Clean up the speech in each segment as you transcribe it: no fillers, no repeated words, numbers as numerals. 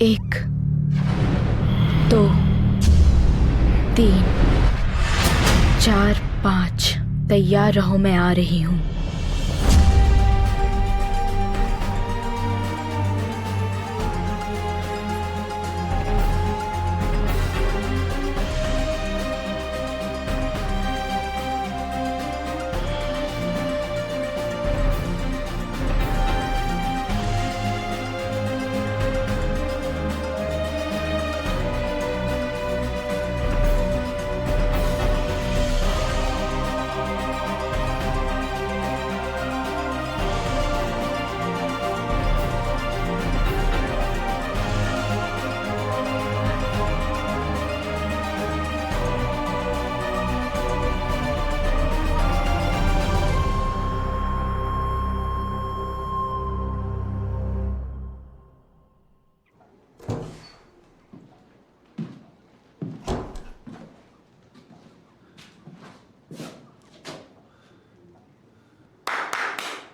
1 2 3 4 5। तैयार रहो, मैं आ रही हूँ।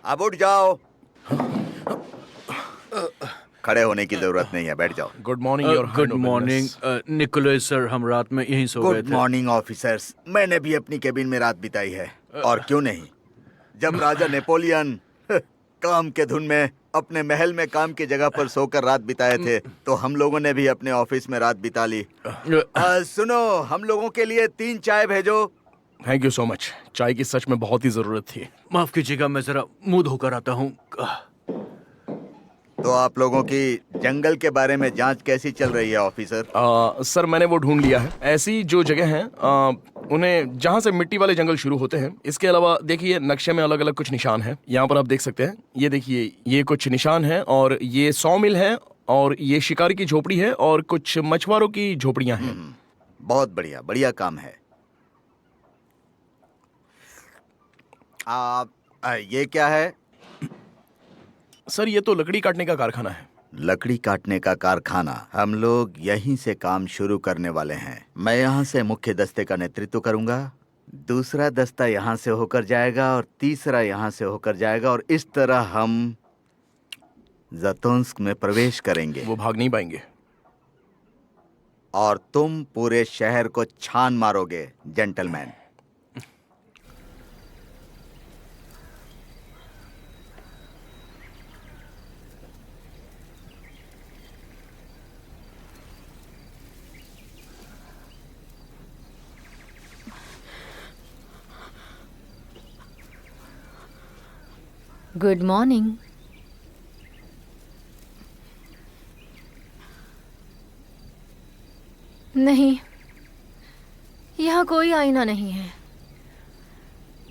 अब उठ जाओ। खड़े होने की जरूरत नहीं है, बैठ जाओ। Good morning your good morning Nicholas sir, हम रात में यहीं सो गए गुड थे। Morning officers. मैंने भी अपनी केबिन में रात बिताई है, और क्यों नहीं। जब राजा नेपोलियन काम के धुन में अपने महल में काम की जगह पर सोकर रात बिताए थे, तो हम लोगों ने भी अपने ऑफिस में रात बिता ली। सुनो, हम लोगों के लिए 3 चाय भेजो। Thank you so much. चाय की सच में बहुत ही जरूरत थी। माफ कीजिएगा, मैं जरा मुंह धोकर आता हूँ। तो आप लोगों की जंगल के बारे में जांच कैसी चल रही है ऑफिसर? सर मैंने वो ढूंढ लिया है। ऐसी जो जगह हैं उन्हें जहाँ से मिट्टी वाले जंगल शुरू होते हैं। इसके अलावा देखिए, नक्शे में अलग अलग कुछ निशान हैं। यहाँ पर आप देख सकते हैं, ये देखिए, ये कुछ निशान हैं, और ये 100 मिल है, और ये शिकारी की झोपड़ी है, और कुछ मछुआरों की झोपड़ियाँ हैं। बहुत बढ़िया, बढ़िया काम है। ये क्या है? सर ये तो लकड़ी काटने का कारखाना है। लकड़ी काटने का कारखाना। हम लोग यहीं से काम शुरू करने वाले हैं। मैं यहाँ से मुख्य दस्ते का नेतृत्व करूंगा, दूसरा दस्ता यहाँ से होकर जाएगा, और तीसरा यहाँ से होकर जाएगा, और इस तरह हम ज़तोंस्क में प्रवेश करेंगे। वो भाग नहीं पाएंगे। और तुम पूरे शहर को छान मारोगे, जेंटलमैन। Good morning. नहीं, यहाँ कोई आईना नहीं है,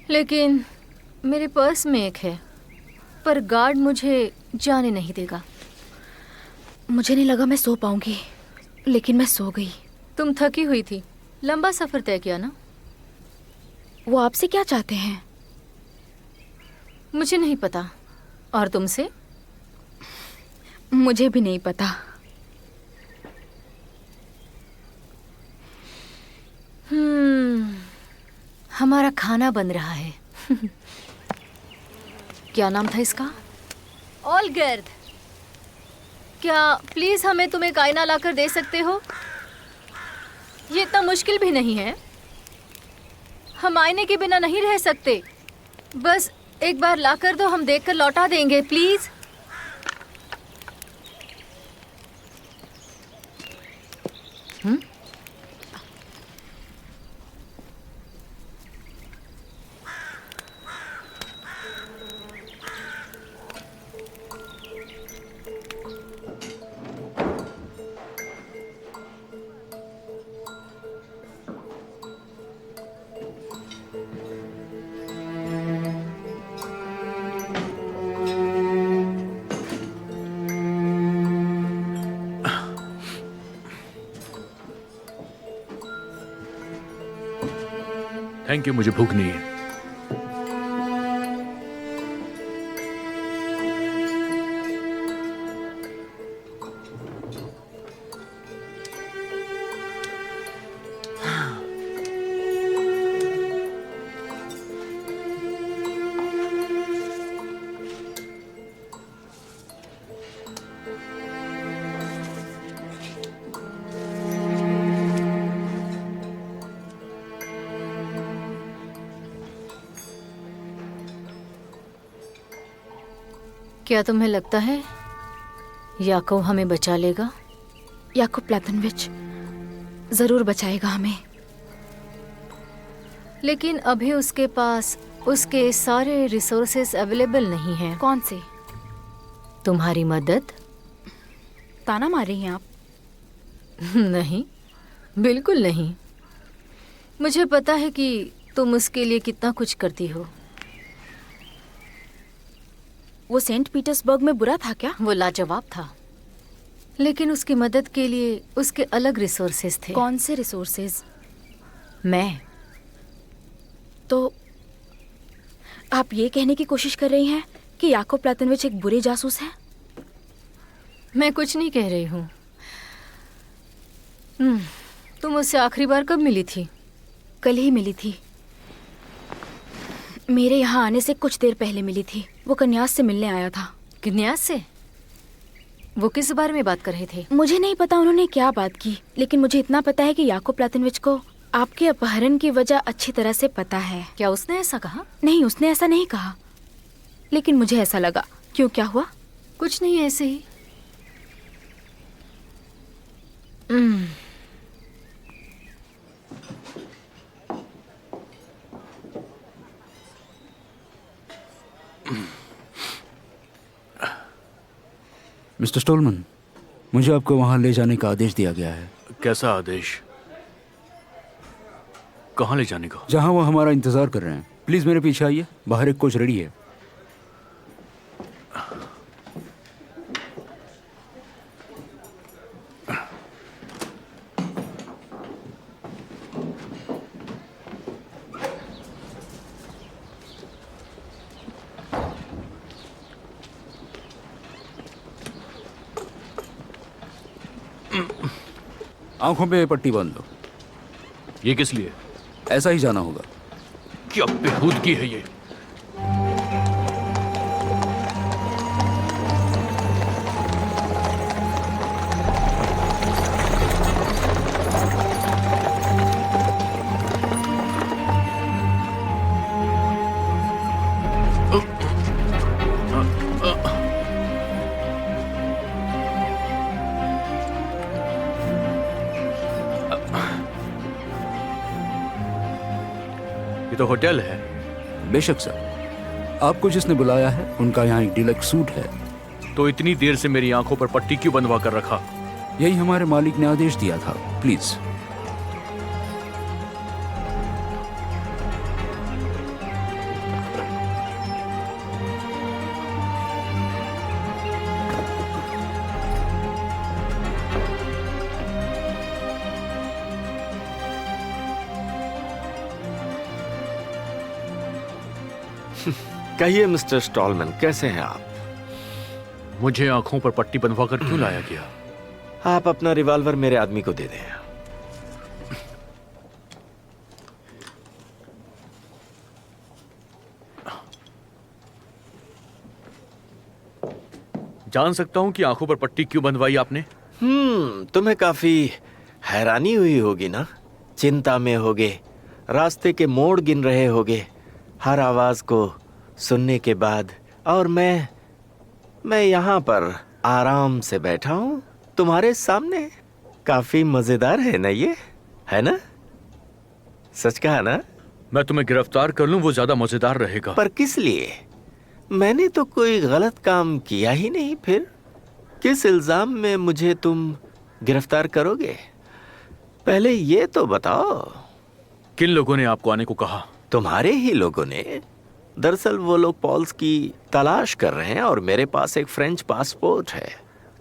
लेकिन मेरे पर्स में एक है, पर गार्ड मुझे जाने नहीं देगा। मुझे नहीं लगा मैं सो पाऊंगी, लेकिन मैं सो गई। तुम थकी हुई थी, लंबा सफर तय किया ना? वो आपसे क्या चाहते हैं? मुझे नहीं पता। और तुमसे? मुझे भी नहीं पता। हमारा खाना बन रहा है। क्या नाम था इसका? ओलगर्द। क्या प्लीज हमें तुम एक आईना लाकर दे सकते हो? ये इतना मुश्किल भी नहीं है। हम आईने के बिना नहीं रह सकते। बस एक बार लाकर दो, हम देखकर लौटा देंगे, प्लीज। थैंक यू, मुझे भूख नहीं है। क्या तुम्हें लगता है याकोव हमें बचा लेगा? याकूब प्लातनविच जरूर बचाएगा हमें। लेकिन अभी उसके पास उसके सारे रिसोर्सेस अवेलेबल नहीं हैं। कौन से? तुम्हारी मदद? ताना मार रही हैं आप? नहीं, बिल्कुल नहीं। मुझे पता है कि तुम उसके लिए कितना कुछ करती हो। वो सेंट पीटर्सबर्ग में बुरा था क्या? वो लाजवाब था, लेकिन उसकी मदद के लिए उसके अलग रिसोर्सेस थे। कौन से रिसोर्सेज? मैं। तो आप ये कहने की कोशिश कर रही हैं कि याकूब प्लातनविच एक बुरे जासूस है? मैं कुछ नहीं कह रही हूँ। तुम उससे आखिरी बार कब मिली थी? कल ही मिली थी। मेरे यहाँ आने से कुछ देर पहले मिली थी। वो कन्यास से मिलने आया था। कन्यास से? वो किस बारे में बात कर रहे थे? मुझे नहीं पता उन्होंने क्या बात की, लेकिन मुझे इतना पता है कि याकूब प्लातनविच को आपके अपहरण की वजह अच्छी तरह से पता है। क्या उसने ऐसा कहा? नहीं, उसने ऐसा नहीं कहा, लेकिन मुझे ऐसा लगा। क्यों, क्या हुआ? कुछ नहीं, ऐसे ही। मिस्टर स्टोलमन, मुझे आपको वहां ले जाने का आदेश दिया गया है। कैसा आदेश? कहाँ ले जाने का? जहां वो हमारा इंतजार कर रहे हैं। प्लीज मेरे पीछे आइए, बाहर एक कोच रेडी है। आंखों पे पट्टी बांध लो। ये किस लिए? ऐसा ही जाना होगा। क्या बेहूदगी है ये? ये तो होटल है। बेशक सर, आपको जिसने बुलाया है उनका यहाँ एक डिलक्स सूट है। तो इतनी देर से मेरी आंखों पर पट्टी क्यों बंधवा कर रखा? यही हमारे मालिक ने आदेश दिया था। प्लीज। कहिए मिस्टर स्टॉलमैन, कैसे हैं आप? मुझे आंखों पर पट्टी बंधवा कर क्यों लाया गया? आप अपना रिवॉल्वर मेरे आदमी को दे दें। जान सकता हूं कि आंखों पर पट्टी क्यों बंधवाई आपने? तुम्हें काफी हैरानी हुई होगी ना। चिंता में होगे, रास्ते के मोड़ गिन रहे होगे हर आवाज को सुनने के बाद। और मैं यहाँ पर आराम से बैठा हूँ तुम्हारे सामने। काफी मजेदार है ना ये, है ना? सच कहा ना? मैं तुम्हें गिरफ्तार कर लूं वो ज्यादा मजेदार रहेगा। पर किस लिए? मैंने तो कोई गलत काम किया ही नहीं। फिर किस इल्जाम में मुझे तुम गिरफ्तार करोगे? पहले ये तो बताओ। किन लोगों ने आपको आने को कहा? तुम्हारे ही लोगों ने। दरअसल वो लोग पॉल्स की तलाश कर रहे हैं और मेरे पास एक फ्रेंच पासपोर्ट है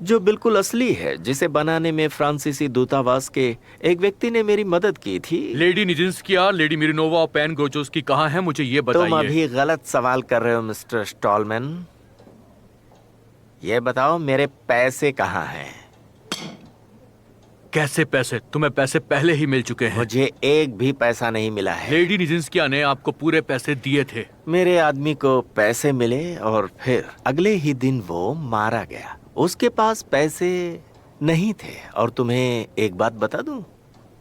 जो बिल्कुल असली है, जिसे बनाने में फ्रांसीसी दूतावास के एक व्यक्ति ने मेरी मदद की थी। लेडी निजिंस्किया, लेडी मिरिनोवा और पैन ग्रोचोस्की कहाँ हैं? मुझे ये बताइए। तुम अभी गलत सवाल कर रहे हो मिस्टर स्टॉलमैन। ये बताओ मेरे पैसे कहाँ हैं? कैसे पैसे? तुम्हें पैसे पहले ही मिल चुके हैं। मुझे एक भी पैसा नहीं मिला है। लेडी निजिंस्किया ने आपको पूरे पैसे दिए थे। मेरे आदमी को पैसे मिले और फिर अगले ही दिन वो मारा गया। उसके पास पैसे नहीं थे। और तुम्हें एक बात बता दूं,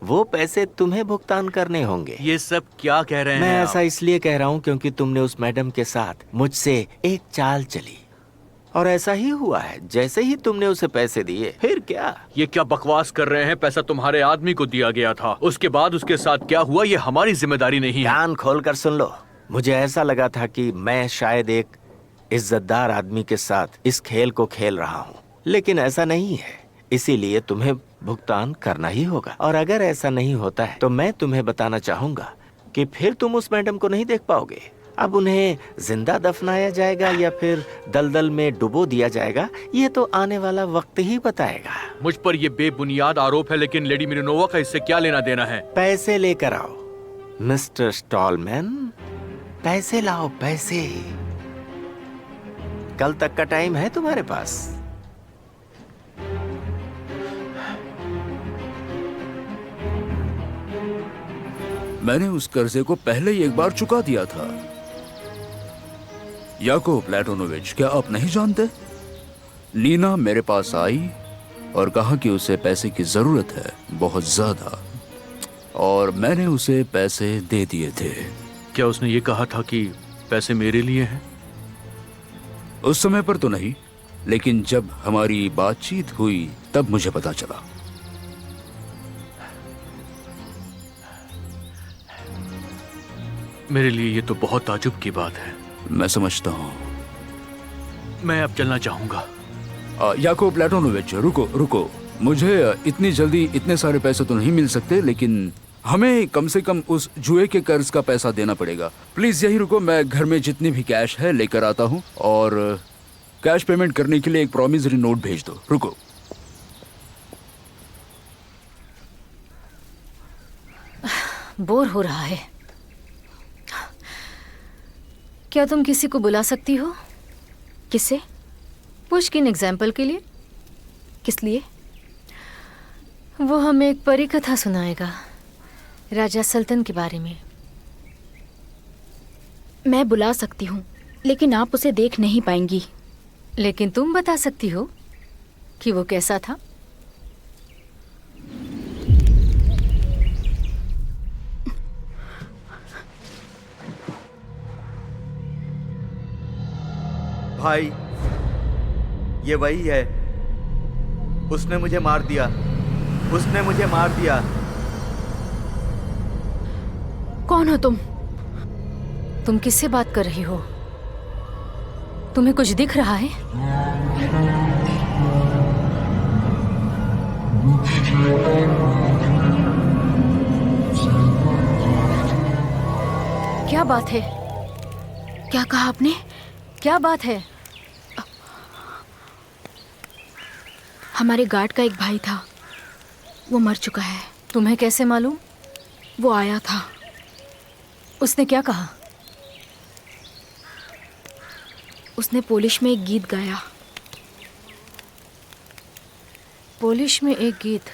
वो पैसे तुम्हें भुगतान करने होंगे। ये सब क्या कह रहे हैं मैं आप? ऐसा इसलिए कह रहा हूं क्योंकि तुमने उस मैडम के साथ मुझसे एक चाल चली। और ऐसा ही हुआ है। जैसे ही तुमने उसे पैसे दिए, फिर क्या? ये क्या बकवास कर रहे हैं? पैसा तुम्हारे आदमी को दिया गया था, उसके बाद उसके साथ क्या हुआ ये हमारी जिम्मेदारी नहीं है। कान खोलकर सुन लो। मुझे ऐसा लगा था कि मैं शायद एक इज्जतदार आदमी के साथ इस खेल को खेल रहा हूँ, लेकिन ऐसा नहीं है। इसीलिए तुम्हें भुगतान करना ही होगा, और अगर ऐसा नहीं होता है तो मैं तुम्हें बताना चाहूंगा कि फिर तुम उस मैडम को नहीं देख पाओगे। अब उन्हें जिंदा दफनाया जाएगा या फिर दलदल में डुबो दिया जाएगा, ये तो आने वाला वक्त ही बताएगा। मुझ पर ये बेबुनियाद आरोप है, लेकिन लेडी मिरोनोवा का इससे क्या लेना देना है? पैसे लेकर आओ मिस्टर स्टॉलमैन, पैसे लाओ, पैसे। कल तक का टाइम है तुम्हारे पास। मैंने उस कर्जे को पहले ही एक बार चुका दिया था। याकोव प्लेटोनोविच, क्या आप नहीं जानते? नीना मेरे पास आई और कहा कि उसे पैसे की जरूरत है, बहुत ज्यादा, और मैंने उसे पैसे दे दिए थे। क्या उसने ये कहा था कि पैसे मेरे लिए हैं? उस समय पर तो नहीं, लेकिन जब हमारी बातचीत हुई तब मुझे पता चला। मेरे लिए ये तो बहुत ताजुब की बात है। मैं समझता हूँ। मैं अब चलना चाहूंगा। याकोव प्लेटोनोविच, रुको रुको, मुझे इतनी जल्दी इतने सारे पैसे तो नहीं मिल सकते, लेकिन हमें कम से कम उस जुए के कर्ज का पैसा देना पड़ेगा। प्लीज यही रुको, मैं घर में जितनी भी कैश है लेकर आता हूँ, और कैश पेमेंट करने के लिए एक प्रॉमिसरी नोट भेज दो। रुको। बोर हो रहा है। क्या तुम किसी को बुला सकती हो? किससे? पुष्किन एग्जाम्पल के लिए। किस लिए? वो हमें एक परी कथा सुनाएगा, राजा सल्तन के बारे में। मैं बुला सकती हूँ, लेकिन आप उसे देख नहीं पाएंगी। लेकिन तुम बता सकती हो कि वो कैसा था। भाई, ये वही है। उसने मुझे मार दिया, उसने मुझे मार दिया। कौन हो तुम? तुम किससे बात कर रही हो? तुम्हें कुछ दिख रहा है? क्या बात है? क्या कहा आपने? क्या बात है? हमारे गार्ड का एक भाई था, वो मर चुका है। तुम्हें कैसे मालूम? वो आया था। उसने क्या कहा? उसने पोलिश में एक गीत गाया। पोलिश में एक गीत?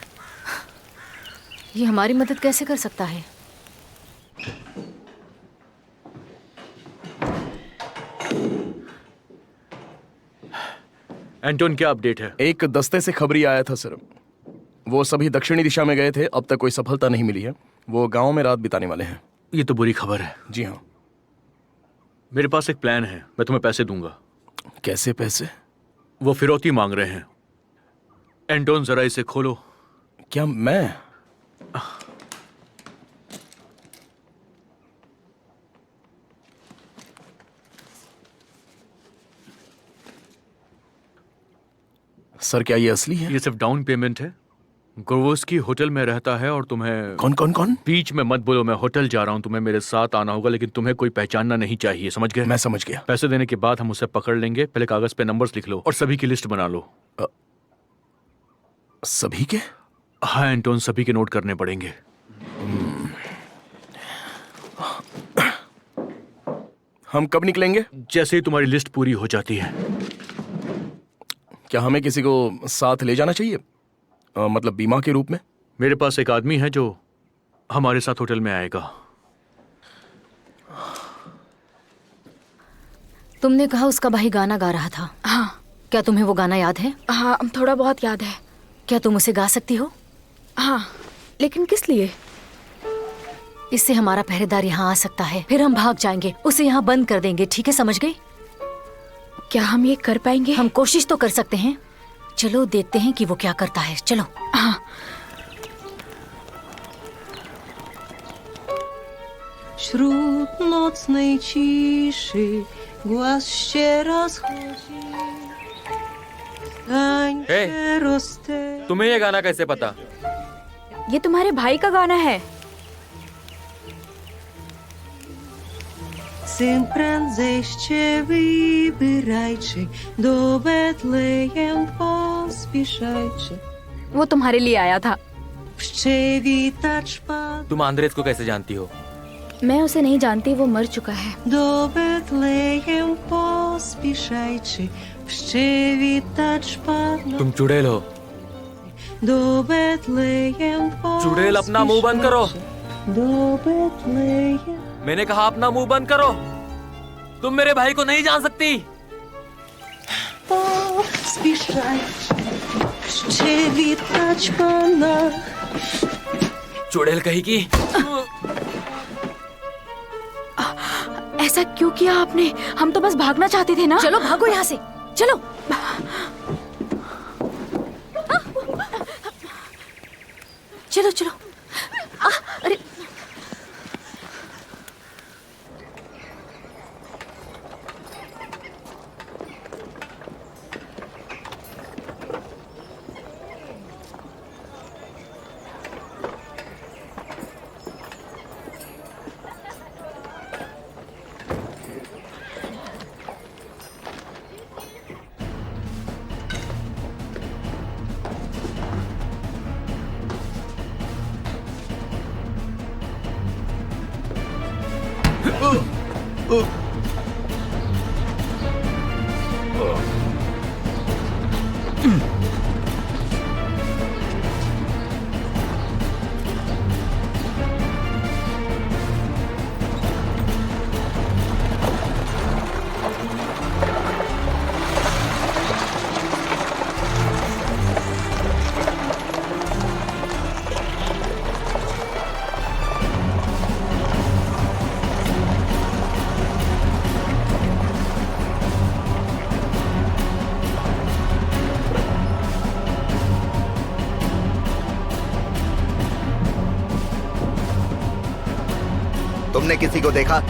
ये हमारी मदद कैसे कर सकता है? एंटोन, क्या अपडेट है? एक दस्ते से खबरी आया था सर। वो सभी दक्षिणी दिशा में गए थे, अब तक कोई सफलता नहीं मिली है। वो गांव में रात बिताने वाले हैं। ये तो बुरी खबर है। जी हाँ। मेरे पास एक प्लान है, मैं तुम्हें पैसे दूंगा। कैसे पैसे? वो फिरौती मांग रहे हैं। एंटोन, जरा इसे खोलो। क्या मैं? सर, क्या ये असली है? ये सिर्फ डाउन पेमेंट है। गोर्वोस्की होटल में रहता है और तुम्हें... कौन कौन कौन? बीच में मत बोलो, मैं होटल जा रहा हूँ। तुम्हें मेरे साथ आना होगा, लेकिन तुम्हें कोई पहचानना नहीं चाहिए, समझ गए? मैं समझ गया। पैसे देने के बाद हम उसे पकड़ लेंगे। पहले कागज पे नंबर्स लिख लो और सभी की लिस्ट बना लो। सभी के? हाँ एंटोन, सभी के नोट करने पड़ेंगे। हम कब निकलेंगे? जैसे ही तुम्हारी लिस्ट पूरी हो जाती है। क्या हमें किसी को साथ ले जाना चाहिए? मतलब बीमा के रूप में? मेरे पास एक आदमी है जो हमारे साथ होटल में आएगा। तुमने कहा उसका भाई गाना गा रहा था। हाँ। क्या तुम्हें वो गाना याद है? हाँ, थोड़ा बहुत याद है। क्या तुम उसे गा सकती हो? हाँ, लेकिन किस लिए? इससे हमारा पहरेदार यहाँ आ सकता है, फिर हम भाग जाएंगे, उसे यहाँ बंद कर देंगे। ठीक है, समझ गई? क्या हम ये कर पाएंगे? हम कोशिश तो कर सकते हैं। चलो देखते हैं कि वो क्या करता है। चलो। हाँ। Wśród nocnej ciszy głaz się rozchodzi. Tańczy rozte. तुम्हें ये गाना कैसे पता? ये तुम्हारे भाई का गाना है। Syn prędzej się wybierajcie, do Betlejem pospieszajcie. वो तुम्हारे लिए आया था। Przywitać Pan तुम आंद्रेस को कैसे जानती हो? मैं उसे नहीं जानती, वो मर चुका है। do Betlejem pospieszajcie. Przywitać Pana तुम चुड़ैल हो। do Betlejem चुड़ैल अपना मुंह बंद करो। do Betlejem. मैंने कहा अपना मुंह बंद करो। तुम मेरे भाई को नहीं जान सकती। Pospieszajcie, przywitać Pana. चुड़ैल कही की। ऐसा क्यों किया आपने? हम तो बस भागना चाहते थे ना। चलो भागो यहाँ से। चलो। चलो चलो। अरे तुमने किसी को देखा?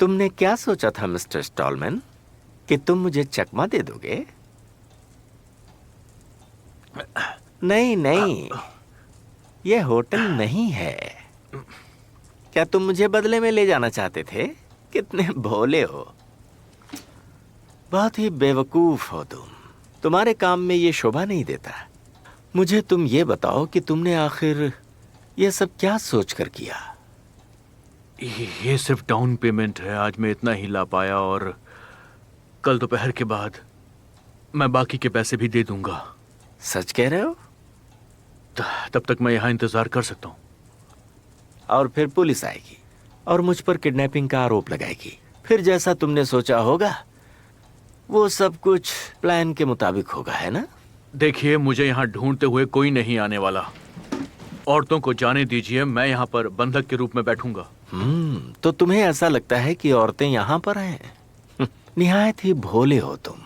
तुमने क्या सोचा था मिस्टर स्टॉलमैन कि तुम मुझे चकमा दे दोगे? नहीं नहीं, यह होटल नहीं है। क्या तुम मुझे बदले में ले जाना चाहते थे? कितने भोले हो, बहुत ही बेवकूफ हो तुम। तुम्हारे काम में ये शोभा नहीं देता। मुझे तुम ये बताओ कि तुमने आखिर ये सब क्या सोचकर किया? ये सिर्फ डाउन पेमेंट है। आज मैं इतना ही ला पाया और कल दोपहर के बाद मैं बाकी के पैसे भी दे दूंगा। सच कह रहे हो? तब तक मैं यहाँ इंतजार कर सकता हूँ। और फिर पुलिस आएगी और मुझ पर किडनैपिंग का आरोप लगाएगी। फिर जैसा तुमने सोचा होगा वो सब कुछ प्लान के मुताबिक होगा, है ना? देखिए, मुझे यहाँ ढूंढते हुए कोई नहीं आने वाला। औरतों को जाने दीजिए, मैं यहाँ पर बंधक के रूप में बैठूंगा। तो तुम्हें ऐसा लगता है कि औरतें यहाँ पर हैं? निहायत ही भोले हो तुम।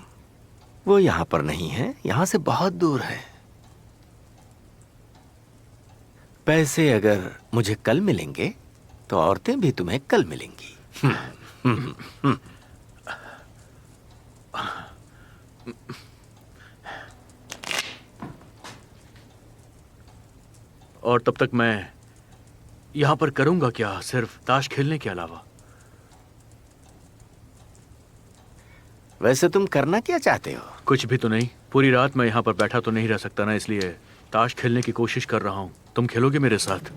वो यहाँ पर नहीं है, यहाँ से बहुत दूर है। पैसे अगर मुझे कल मिलेंगे तो औरतें भी तुम्हें कल मिलेंगी। और तब तक मैं यहाँ पर करूंगा क्या? सिर्फ ताश खेलने के अलावा। वैसे तुम करना क्या चाहते हो? कुछ भी तो नहीं। पूरी रात मैं यहाँ पर बैठा तो नहीं रह सकता ना, इसलिए ताश खेलने की कोशिश कर रहा हूँ। तुम खेलोगे मेरे साथ?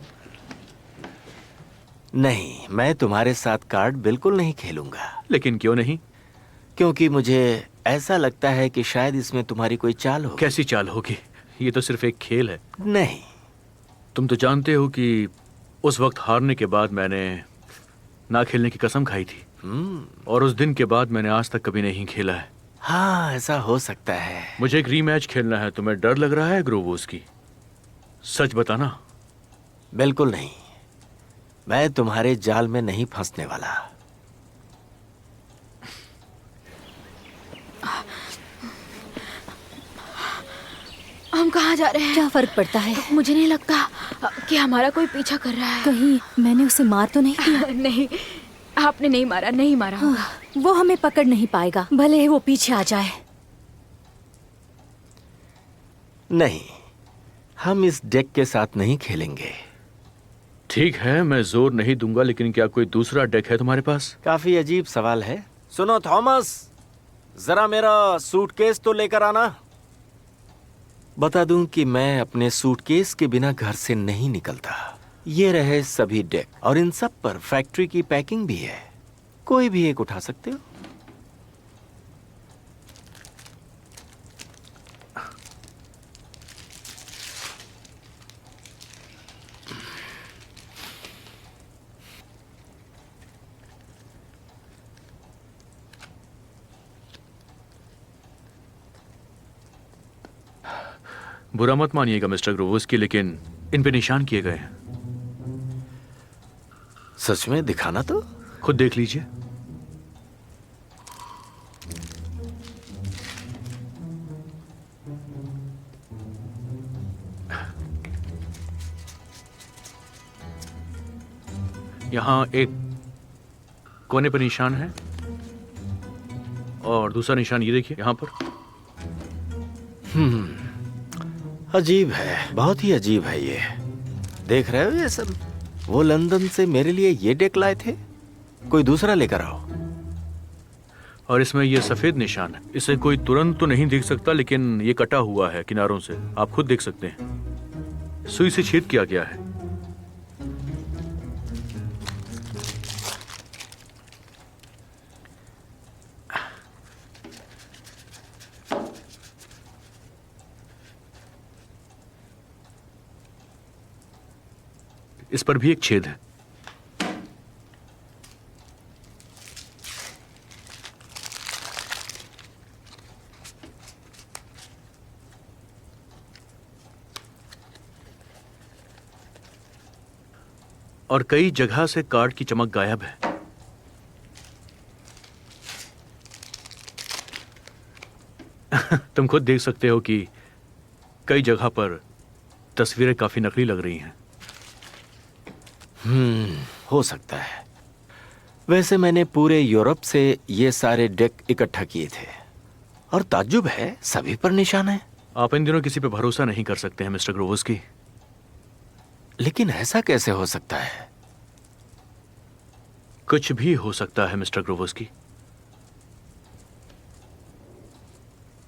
नहीं, मैं तुम्हारे साथ कार्ड बिल्कुल नहीं खेलूंगा। लेकिन क्यों नहीं? क्योंकि मुझे ऐसा लगता है कि शायद इसमें तुम्हारी कोई चाल हो। कैसी चाल होगी? ये तो सिर्फ एक खेल है। नहीं। तुम तो जानते हो कि उस वक्त हारने के बाद मैंने ना खेलने की कसम खाई थी, और उस दिन के बाद मैंने आज तक कभी नहीं खेला है। हाँ, ऐसा हो सकता है। मुझे एक रीमैच खेलना है। तुम्हें डर लग रहा है ग्रोवोस की? सच बताना। बिल्कुल नहीं, मैं तुम्हारे जाल में नहीं फंसने वाला। हम कहाँ जा रहे हैं? क्या फर्क पड़ता है? मुझे नहीं लगता कि हमारा कोई पीछा कर रहा है। कहीं मैंने उसे मार तो नहीं दिया? नहीं, आपने नहीं मारा, नहीं मारा होगा। वो हमें पकड़ नहीं पाएगा, भले ही वो पीछे आ जाए। नहीं, हम इस डेक के साथ नहीं खेलेंगे। ठीक है, मैं जोर नहीं दूंगा, लेकिन क्या कोई दूसरा डेक है तुम्हारे पास? काफी अजीब सवाल है। सुनो थॉमस, जरा मेरा सूटकेस तो लेकर आना। बता दूं कि मैं अपने सूटकेस के बिना घर से नहीं निकलता। ये रहे सभी डेक, और इन सब पर फैक्ट्री की पैकिंग भी है। कोई भी एक उठा सकते हो। बुरा मत मानिएगा मिस्टर ग्रोवोस्की, लेकिन इन पे निशान किए गए हैं। सच में? दिखाना तो। खुद देख लीजिए। यहाँ एक कोने पर निशान है, और दूसरा निशान ये देखिए यहाँ पर। अजीब है, बहुत ही अजीब है ये। देख रहे हो ये सब? वो लंदन से मेरे लिए ये डेक लाए थे। कोई दूसरा लेकर आओ। और इसमें ये सफेद निशान है। इसे कोई तुरंत तो नहीं देख सकता, लेकिन ये कटा हुआ है किनारों से। आप खुद देख सकते हैं, सुई से छेद किया गया है। इस पर भी एक छेद है। और कई जगह से कार्ड की चमक गायब है। तुम खुद देख सकते हो कि कई जगह पर तस्वीरें काफी नकली लग रही हैं। हो सकता है। वैसे मैंने पूरे यूरोप से ये सारे डेक इकट्ठा किए थे, और ताज्जुब है, सभी पर निशान है। आप इन दिनों किसी पे भरोसा नहीं कर सकते हैं मिस्टर ग्रोवोस्की। लेकिन ऐसा कैसे हो सकता है? कुछ भी हो सकता है मिस्टर ग्रोवोस्की।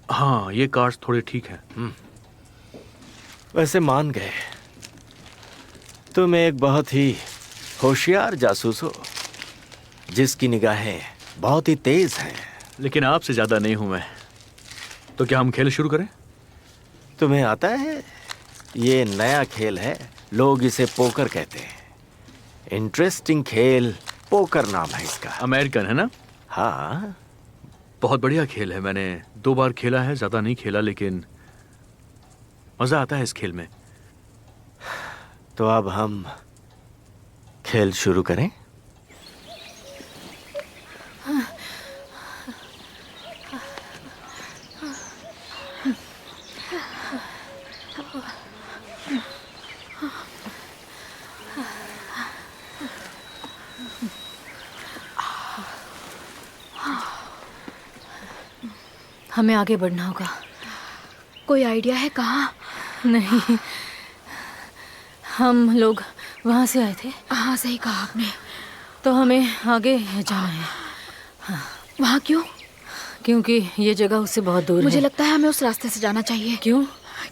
हाँ, ये कार्ड्स थोड़े ठीक हैं। वैसे मान गए, तुम एक बहुत ही होशियार जासूस हो, जिसकी निगाहें बहुत ही तेज हैं। लेकिन आपसे ज्यादा नहीं हूं मैं। तो क्या हम खेल शुरू करें? तुम्हें आता है? ये नया खेल है, लोग इसे पोकर कहते हैं। इंटरेस्टिंग खेल, पोकर नाम है इसका। अमेरिकन है ना? हाँ। बहुत बढ़िया खेल है। मैंने 2 बार खेला है, ज्यादा नहीं खेला, लेकिन मजा आता है इस खेल में। तो अब हम खेल शुरू करें? हमें आगे बढ़ना होगा। कोई आइडिया है कहाँ? नहीं, हम लोग वहाँ से आए थे। हाँ, सही कहा आपने। तो हमें आगे जाना है। वहाँ क्यों? क्योंकि ये जगह उससे बहुत दूर मुझे है। लगता है हमें उस रास्ते से जाना चाहिए। क्यों?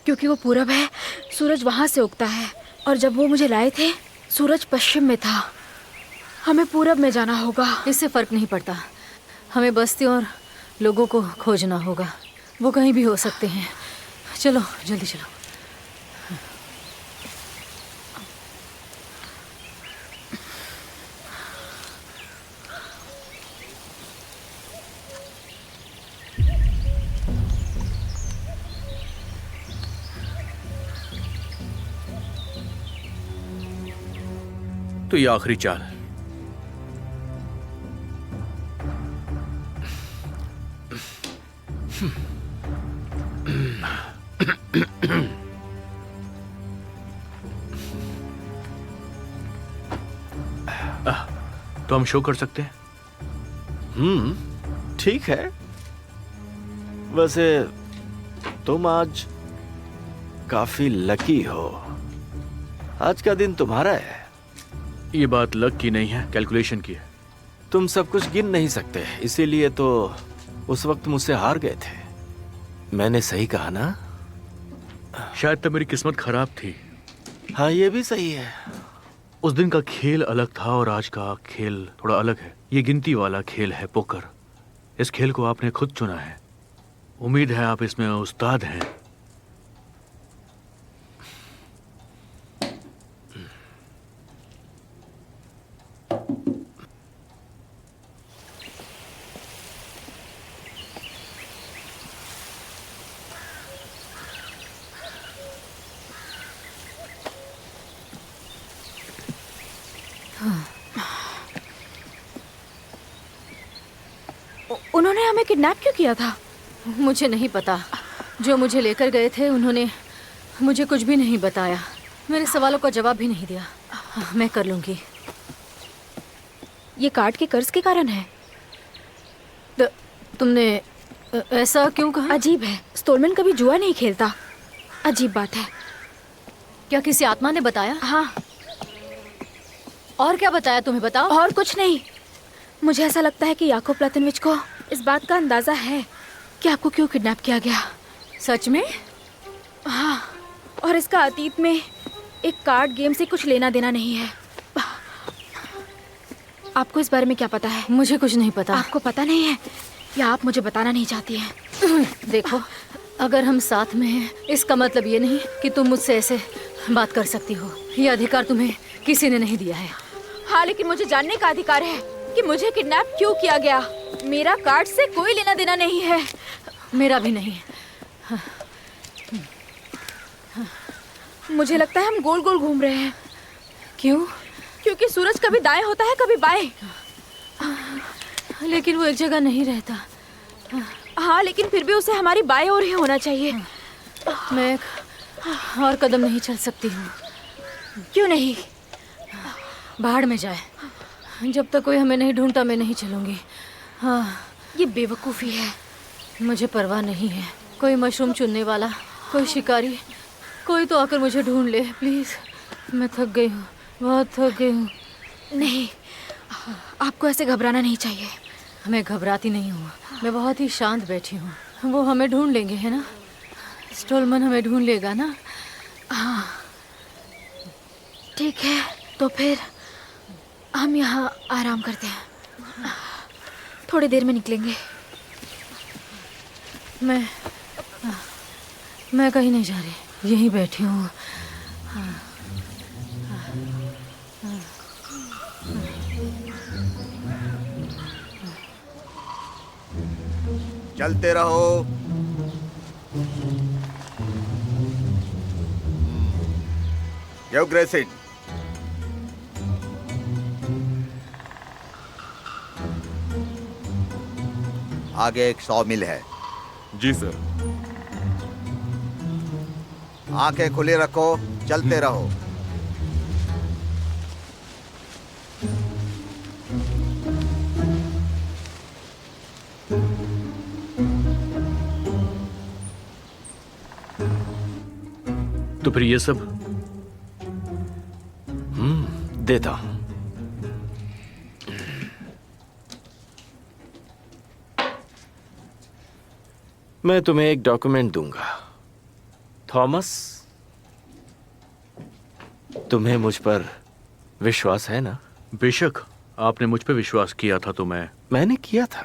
क्योंकि वो पूरब है, सूरज वहाँ से उगता है, और जब वो मुझे लाए थे सूरज पश्चिम में था। हमें पूरब में जाना होगा। इससे फर्क नहीं पड़ता। हमें बस्ती और लोगों को खोजना होगा। वो कहीं भी हो सकते हैं। चलो जल्दी चलो। तो ये आखिरी चाल। तो हम शो कर सकते हैं। ठीक है। वैसे तुम आज काफी लकी हो। आज का दिन तुम्हारा है। ये बात लक की नहीं है, कैलकुलेशन की है। तुम सब कुछ गिन नहीं सकते, इसीलिए तो उस वक्त मुझसे हार गए थे। मैंने सही कहा ना? शायद तब मेरी किस्मत खराब थी। हाँ, ये भी सही है। उस दिन का खेल अलग था और आज का खेल थोड़ा अलग है। ये गिनती वाला खेल है, पोकर। इस खेल को आपने खुद चुना है। उम्मीद है आप इसमें उस्ताद हैं। उन्होंने हमें किडनैप क्यों किया था? मुझे नहीं पता। जो मुझे लेकर गए थे उन्होंने मुझे कुछ भी नहीं बताया। मेरे सवालों का जवाब भी नहीं दिया। मैं कर लूंगी। ये कार्ड के कर्ज के कारण है। तुमने ऐसा क्यों कहा? अजीब है, स्टोलमैन कभी जुआ नहीं खेलता। अजीब बात है। क्या किसी आत्मा ने बताया? हाँ। और क्या बताया तुम्हें? बताओ। और कुछ नहीं। मुझे ऐसा लगता है कि याकूब प्लातनविच को इस बात का अंदाजा है कि आपको क्यों किडनैप किया गया। सच में? हाँ, और इसका अतीत में एक कार्ड गेम से कुछ लेना देना नहीं है। आपको इस बारे में क्या पता है? मुझे कुछ नहीं पता। आपको पता नहीं है या आप मुझे बताना नहीं चाहती हैं? देखो, अगर हम साथ में हैं, इसका मतलब ये नहीं कि तुम मुझसे ऐसे बात कर सकती हो। ये अधिकार तुम्हें किसी ने नहीं दिया है। हाँ, लेकिन मुझे जानने का अधिकार है कि मुझे किडनैप क्यों किया गया। मेरा कार्ड से कोई लेना देना नहीं है। मेरा भी नहीं। मुझे लगता है हम गोल गोल घूम रहे हैं। क्यों? क्योंकि सूरज कभी दाएं होता है, कभी बाएं। लेकिन वो एक जगह नहीं रहता। हाँ, लेकिन फिर भी उसे हमारी बाएं ओर ही होना चाहिए। मैं और कदम नहीं चल सकती हूँ। क्यों नहीं? बाहर में जाए। जब तक कोई हमें नहीं ढूंढता मैं नहीं चलूंगी। हाँ, ये बेवकूफ़ी है। मुझे परवाह नहीं है। कोई मशरूम चुनने वाला, कोई शिकारी, कोई तो आकर मुझे ढूंढ ले प्लीज। मैं थक गई हूँ, बहुत थक गई हूँ। नहीं, आपको ऐसे घबराना नहीं चाहिए। मैं घबराती नहीं हूँ। मैं बहुत ही शांत बैठी हूँ। वो हमें ढूंढ लेंगे, है ना? स्टोलमैन हमें ढूंढ लेगा ना? हाँ, ठीक है। तो फिर हम यहाँ आराम करते हैं। थोड़ी देर में निकलेंगे। मैं कहीं नहीं जा रही, यहीं बैठी हूँ। चलते रहो। ग्रेसिन, आगे एक 100 मील है। जी सर। आंखें खुली रखो, चलते रहो। तो फिर ये सब देता हूं। मैं तुम्हें एक डॉक्यूमेंट दूंगा। थॉमस, तुम्हें मुझ पर विश्वास है ना? बेशक। आपने मुझ पे विश्वास किया था तो मैंने किया था।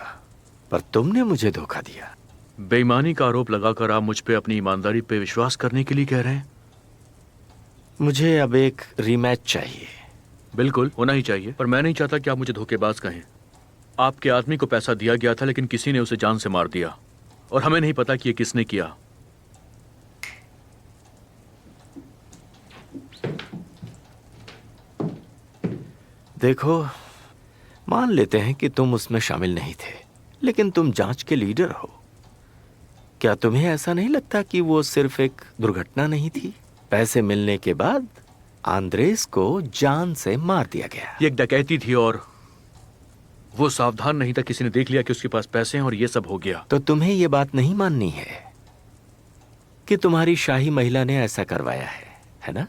पर तुमने मुझे धोखा दिया। बेईमानी का आरोप लगाकर आप मुझ पे अपनी ईमानदारी पे विश्वास करने के लिए कह रहे हैं? मुझे अब एक रीमैच चाहिए। बिल्कुल होना ही चाहिए, पर मैं नहीं चाहता कि आप मुझे धोखेबाज कहें। आपके आदमी को पैसा दिया गया था, लेकिन किसी ने उसे जान से मार दिया, और हमें नहीं पता कि ये किसने किया। देखो, मान लेते हैं कि तुम उसमें शामिल नहीं थे, लेकिन तुम जांच के लीडर हो। क्या तुम्हें ऐसा नहीं लगता कि वो सिर्फ एक दुर्घटना नहीं थी? पैसे मिलने के बाद आंद्रेस को जान से मार दिया गया। ये एक डकैती थी और वो सावधान नहीं था। किसी ने देख लिया कि उसके पास पैसे हैं और ये सब हो गया। तो तुम्हें ये बात नहीं माननी है कि तुम्हारी शाही महिला ने ऐसा करवाया है ना?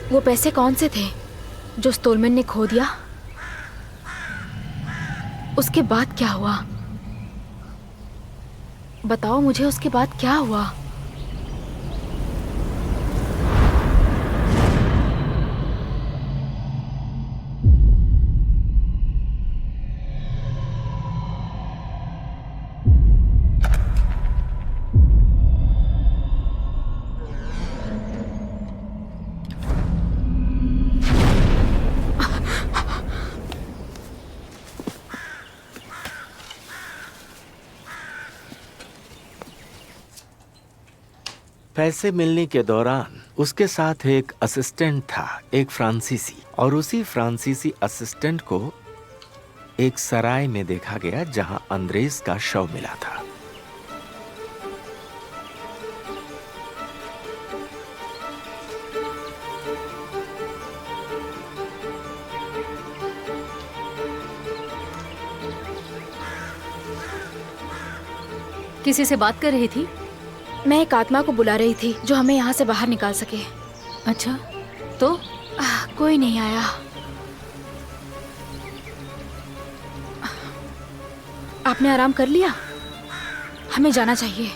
वो पैसे कौन से थे जो स्टोलमैन ने खो दिया? उसके बाद क्या हुआ? बताओ मुझे, उसके बाद क्या हुआ? पैसे मिलने के दौरान उसके साथ एक असिस्टेंट था, एक फ्रांसीसी, और उसी फ्रांसीसी असिस्टेंट को एक सराय में देखा गया जहां आंद्रेस का शव मिला था। किसी से बात कर रही थी? मैं एक आत्मा को बुला रही थी जो हमें यहाँ से बाहर निकाल सके। अच्छा, तो? कोई नहीं आया। आपने आराम कर लिया? हमें जाना चाहिए।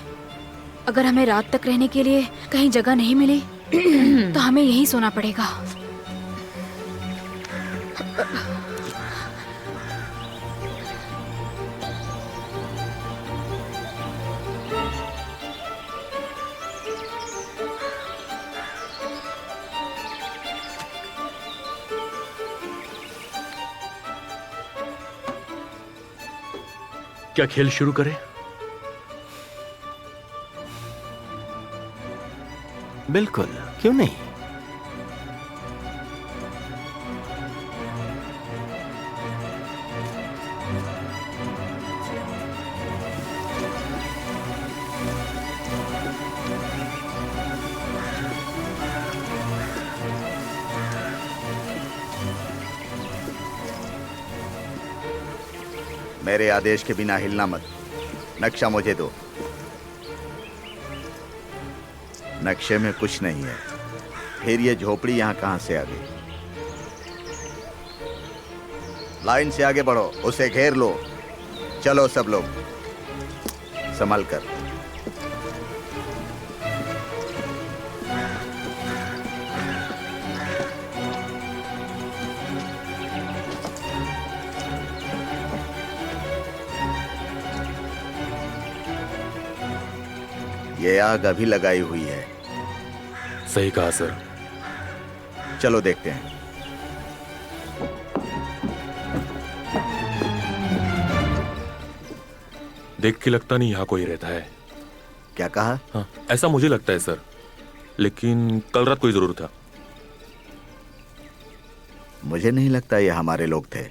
अगर हमें रात तक रहने के लिए कहीं जगह नहीं मिली तो हमें यहीं सोना पड़ेगा। क्या खेल शुरू करें? बिल्कुल, क्यों नहीं? मेरे आदेश के बिना हिलना मत। नक्शा मुझे दो। नक्शे में कुछ नहीं है। फिर ये झोपड़ी यहाँ कहाँ से आ गई? लाइन से आगे बढ़ो, उसे घेर लो। चलो सब लोग, संभल कर। ये आग अभी लगाई हुई है। सही कहा सर। चलो देखते हैं। देख के लगता नहीं यहाँ कोई रहता है। क्या कहा? हाँ, ऐसा मुझे लगता है सर, लेकिन कल रात कोई जरूर था। मुझे नहीं लगता ये हमारे लोग थे।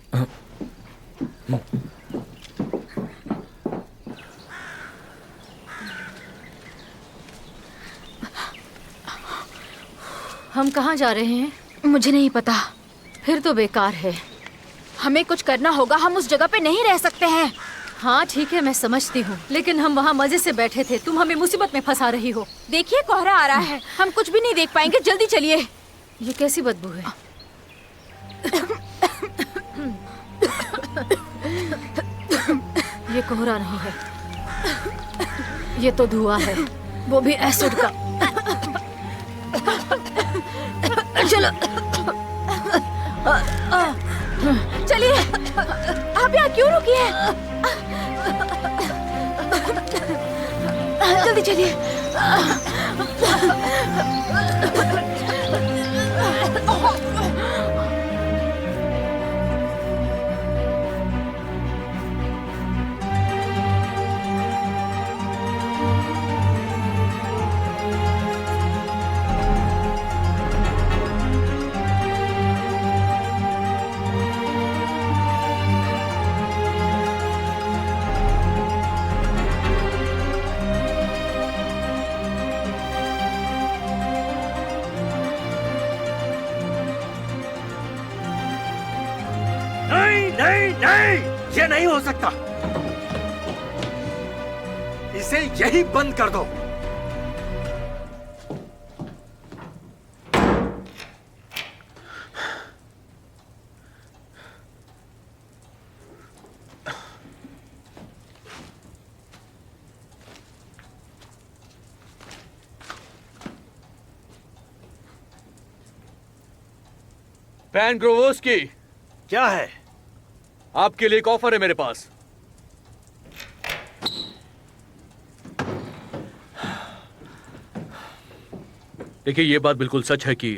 हम कहाँ जा रहे हैं? मुझे नहीं पता। फिर तो बेकार है। हमें कुछ करना होगा। हम उस जगह पे नहीं रह सकते हैं। हाँ ठीक है, मैं समझती हूँ, लेकिन हम वहाँ मजे से बैठे थे, तुम हमें मुसीबत में फंसा रही हो। देखिए कोहरा आ रहा है, हम कुछ भी नहीं देख पाएंगे, जल्दी चलिए। ये कैसी बदबू है? ये कोहरा नहीं है, ये तो धुआं है, वो भी एसिड का। चलो चलिए, आप यहाँ क्यों रुकी हैं? जल्दी चलिए। नहीं नहीं नहीं, ये नहीं हो सकता। इसे यही बंद कर दो। पैन ग्रोवोस्की, क्या है? आपके लिए एक ऑफर है मेरे पास। देखिए, ये बात बिल्कुल सच है कि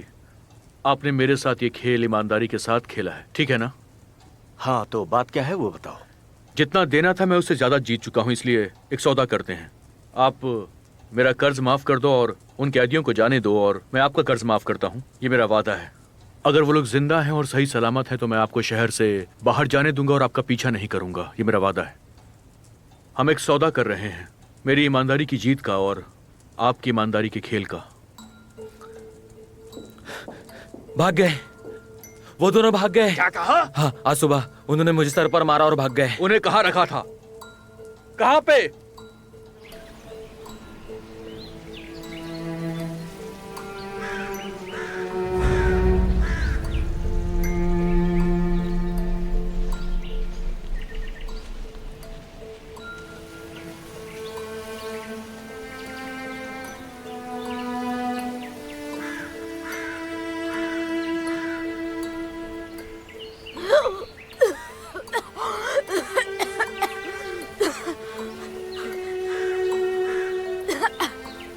आपने मेरे साथ ये खेल ईमानदारी के साथ खेला है, ठीक है ना? हाँ, तो बात क्या है वो बताओ। जितना देना था मैं उससे ज्यादा जीत चुका हूं, इसलिए एक सौदा करते हैं। आप मेरा कर्ज माफ कर दो और उन कैदियों को जाने दो, और मैं आपका कर्ज माफ करता हूं। ये मेरा वादा है। अगर वो लोग जिंदा हैं और सही सलामत हैं तो मैं आपको शहर से बाहर जाने दूंगा और आपका पीछा नहीं करूंगा। ये मेरा वादा है। हम एक सौदा कर रहे हैं, मेरी ईमानदारी की जीत का और आपकी ईमानदारी के खेल का। भाग गए, वो दोनों भाग गए। क्या कहा? हाँ, आज सुबह उन्होंने मुझे सर पर मारा और भाग गए। उन्हें कहाँ रखा था? कहाँ पे?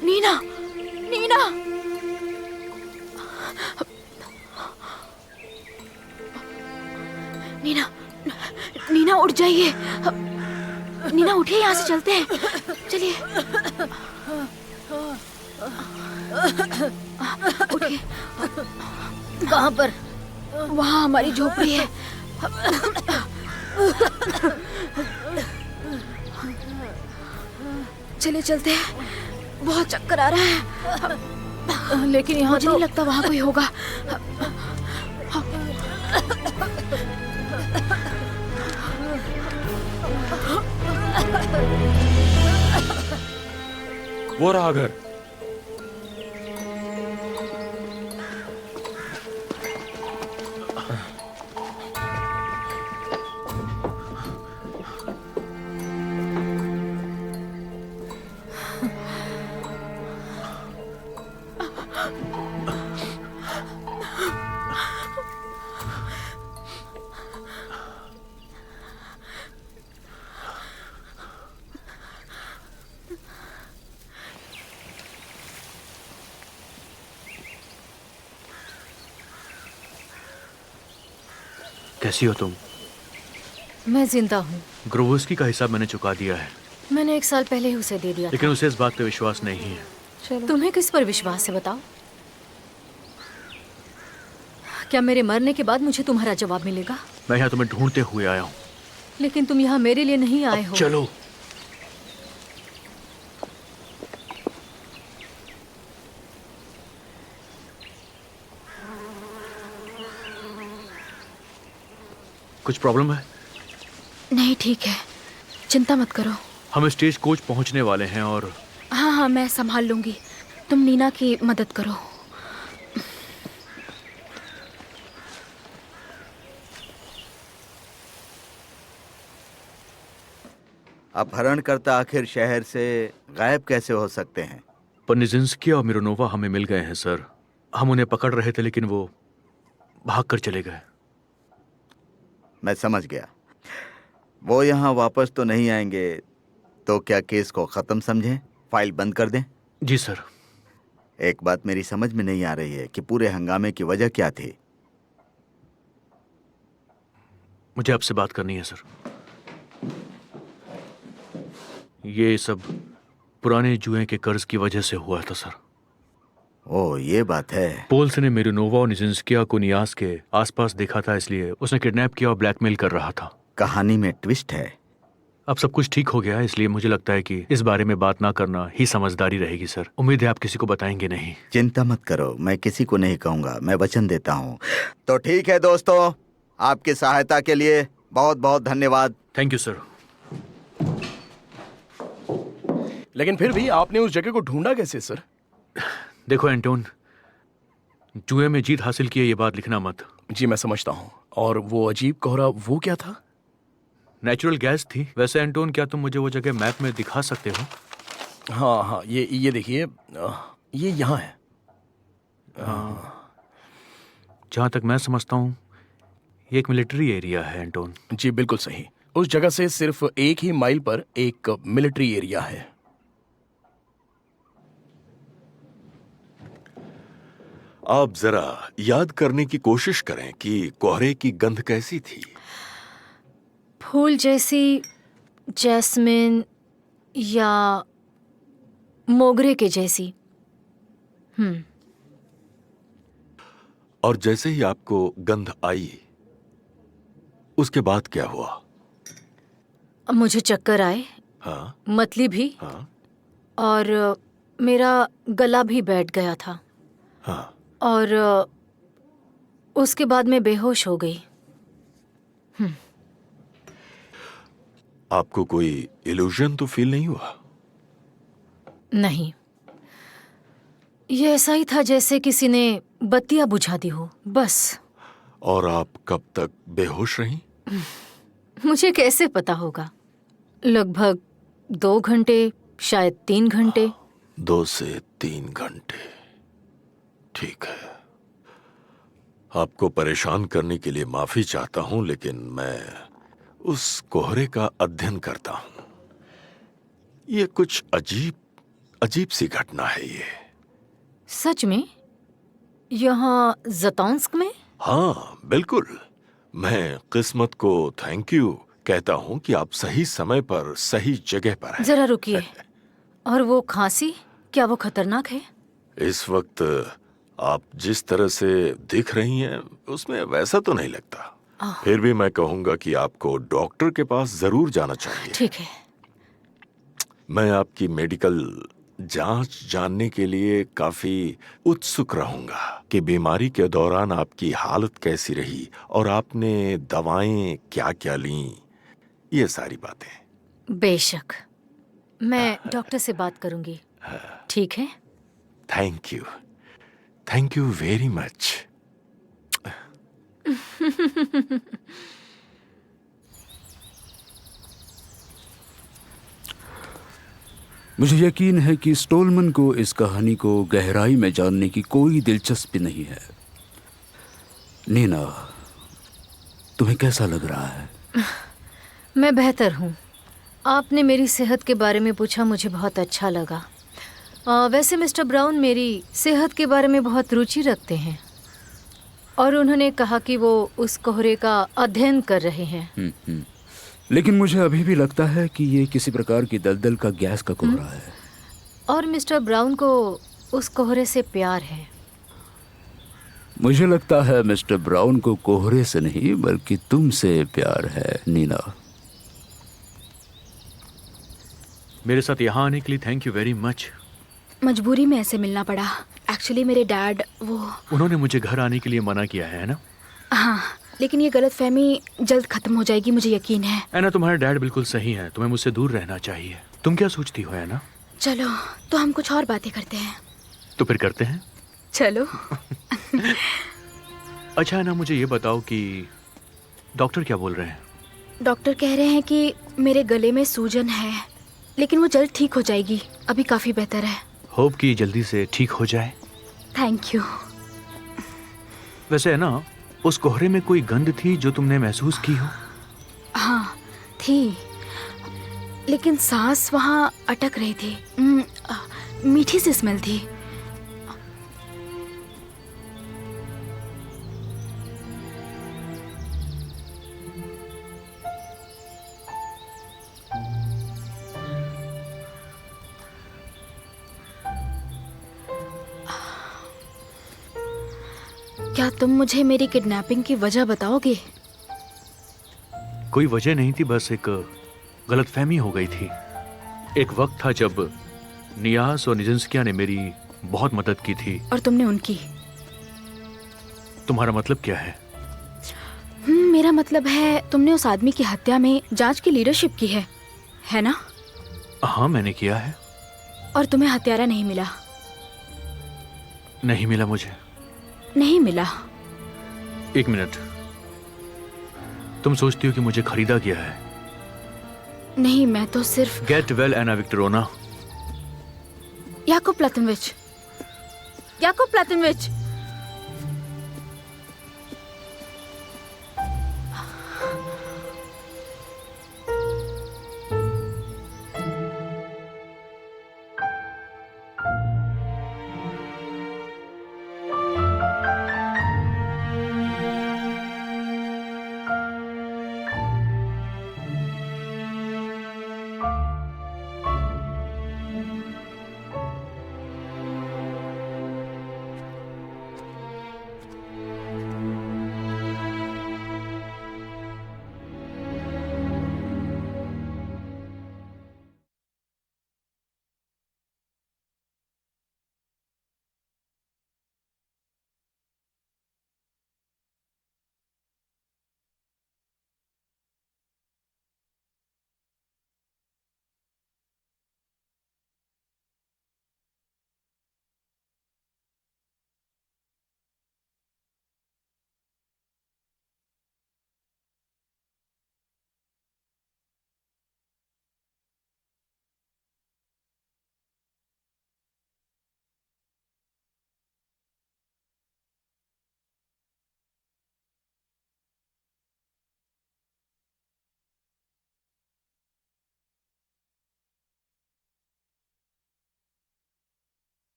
नीना, नीना, नीना, नीना उठ जाइए। नीना उठिए, यहाँ से चलते हैं। चलिए, उठिए। कहाँ पर? वहाँ हमारी झोपड़ी है। चलिए चलते हैं, बहुत चक्कर आ रहा है। लेकिन यहाँ मुझे नहीं लगता वहाँ कोई होगा। वो रहा घर। कैसी हो तुम? मैं जिंदा हूँ। ग्रोवोस्की का हिसाब मैंने चुका दिया है, मैंने 1 साल पहले ही उसे दे दिया था। लेकिन उसे इस बात पे विश्वास नहीं है। तुम्हें किस पर विश्वास है बताओ? क्या मेरे मरने के बाद मुझे तुम्हारा जवाब मिलेगा? मैं यहाँ तुम्हें ढूंढते हुए आया हूँ। लेकिन तुम यहाँ मेरे लिए नहीं आए हो। चलो। कुछ प्रॉब्लम है? नहीं, ठीक है। चिंता मत करो। हम स्टेज कोच पहुंचने वाले हैं और हाँ हाँ, मैं संभाल लूंगी। तुम नीना की मदद करो। अपहरणकर्ता आखिर शहर से गायब कैसे हो सकते हैं? पर निजिंस्की और मिरोनोवा हमें मिल गए हैं सर। हम उन्हें पकड़ रहे थे लेकिन वो भागकर चले गए। मैं समझ गया। वो यहाँ वापस तो नहीं आएंगे, तो क्या केस को खत्म समझें, फाइल बंद कर दें? जी सर। एक बात मेरी समझ में नहीं आ रही है कि पूरे हंगामे की वजह क्या थी। मुझे आपसे बात करनी है सर। ये सब पुराने जुए के कर्ज की वजह से हुआ था सर। ओह, ये बात है। पोल्स ने मिरोनोवा और निजिंस्किया को नियास के आसपास देखा था, इसलिए उसने किडनैप किया और ब्लैकमेल कर रहा था। कहानी में ट्विस्ट है। अब सब कुछ ठीक हो गया है, इसलिए मुझे लगता है कि इस बारे में बात ना करना ही समझदारी रहेगी सर। उम्मीद है आप किसी को बताएंगे नहीं। चिंता मत करो, मैं किसी को नहीं कहूंगा, मैं वचन देता हूँ। तो ठीक है दोस्तों, आपकी सहायता के लिए बहुत बहुत धन्यवाद। Thank you sir. लेकिन फिर भी आपने उस जगह को ढूंढा कैसे सर? देखो एंटोन, जुए में जीत हासिल की है ये बात लिखना मत। जी मैं समझता हूँ। और वो अजीब कोहरा, वो क्या था? नेचुरल गैस थी। वैसे एंटोन, क्या तुम मुझे वो जगह मैप में दिखा सकते हो? हाँ हाँ, ये देखिए, ये यहाँ है। जहाँ तक मैं समझता हूँ ये एक मिलिट्री एरिया है एंटोन। जी बिल्कुल सही। उस जगह से सिर्फ 1 ही माइल पर एक मिलिट्री एरिया है। आप जरा याद करने की कोशिश करें कि कोहरे की गंध कैसी थी। फूल जैसी, जैस्मिन या मोगरे के जैसी। और जैसे ही आपको गंध आई, उसके बाद क्या हुआ? मुझे चक्कर आए, हाँ मतली भी, हाँ और मेरा गला भी बैठ गया था। हाँ। और उसके बाद मैं बेहोश हो गई। आपको कोई इल्यूजन तो फील नहीं हुआ? नहीं, ये ऐसा ही था जैसे किसी ने बत्तियां बुझा दी हो, बस। और आप कब तक बेहोश रहीं? मुझे कैसे पता होगा? लगभग 2 घंटे, शायद 3 घंटे। 2 से 3 घंटे। ठीक है। आपको परेशान करने के लिए माफी चाहता हूं, लेकिन मैं उस कोहरे का अध्ययन करता हूं। ये कुछ अजीब सी घटना है ये। सच में? यहाँ जतौंस्क में? हाँ बिल्कुल। मैं किस्मत को थैंक यू कहता हूं कि आप सही समय पर सही जगह पर हैं। जरा रुकिए। और वो खांसी, क्या वो खतरनाक है? इस वक्त आप जिस तरह से दिख रही हैं उसमें वैसा तो नहीं लगता। फिर भी मैं कहूंगा कि आपको डॉक्टर के पास जरूर जाना चाहिए। ठीक है। मैं आपकी मेडिकल जांच जानने के लिए काफी उत्सुक रहूंगा कि बीमारी के दौरान आपकी हालत कैसी रही और आपने दवाएं क्या-क्या लीं, ये सारी बातें। बेशक, मैं डॉक्टर से बात करूंगी। ठीक है? Thank you very much. मुझे यकीन है कि स्टोलमन को इस कहानी को गहराई में जानने की कोई दिलचस्पी नहीं है। नीना, तुम्हें कैसा लग रहा है? मैं बेहतर हूँ। आपने मेरी सेहत के बारे में पूछा, मुझे बहुत अच्छा लगा। वैसे मिस्टर ब्राउन मेरी सेहत के बारे में बहुत रुचि रखते हैं और उन्होंने कहा कि वो उस कोहरे का अध्ययन कर रहे हैं। लेकिन मुझे अभी भी लगता है कि ये किसी प्रकार की दलदल का गैस का कोहरा है। और मिस्टर ब्राउन को उस कोहरे से प्यार है। मुझे लगता है मिस्टर ब्राउन को कोहरे से नहीं बल्कि तुमसे प्यार है नीना। मेरे साथ यहाँ आने के लिए थैंक यू वेरी मच। मजबूरी में ऐसे मिलना पड़ा। एक्चुअली मेरे डैड, वो उन्होंने मुझे घर आने के लिए मना किया है ना? हाँ, लेकिन ये गलतफहमी जल्द खत्म हो जाएगी, मुझे यकीन है। एना, तुम्हारे डैड बिल्कुल सही हैं। तुम्हें मुझसे दूर रहना चाहिए। तुम क्या सोचती हो एना? चलो तो हम कुछ और बातें करते हैं। तो फिर करते हैं। चलो। अच्छा एना, मुझे ये बताओ कि डॉक्टर क्या बोल रहे हैं? डॉक्टर कह रहे हैं कि मेरे गले में सूजन है, लेकिन वो जल्द ठीक हो जाएगी। अभी काफी बेहतर है। होप कि जल्दी से ठीक हो जाए। Thank you. वैसे है ना, उस कोहरे में कोई गंध थी जो तुमने महसूस की हो? हाँ थी, लेकिन सांस वहाँ अटक रही थी। मीठी सी स्मेल थी। क्या तुम मुझे मेरी किडनैपिंग की वजह बताओगे? कोई वजह नहीं थी, बस एक गलतफहमी हो गई थी। एक वक्त था जब नियास और निजंस्किया ने मेरी बहुत मदद की थी। और तुमने उनकी? तुम्हारा मतलब क्या है? मेरा मतलब है तुमने उस आदमी की हत्या में जांच की लीडरशिप की है ना? हाँ, मैंने किया है। और तुम्हें हत्यारा नहीं मिला? नहीं मिला मुझे। नहीं मिला? एक मिनट, तुम सोचती हो कि मुझे खरीदा गया है? नहीं, मैं तो सिर्फ... गेट वेल एना विक्टोरोना। याकूब प्लातनविच, याकूब प्लातनविच।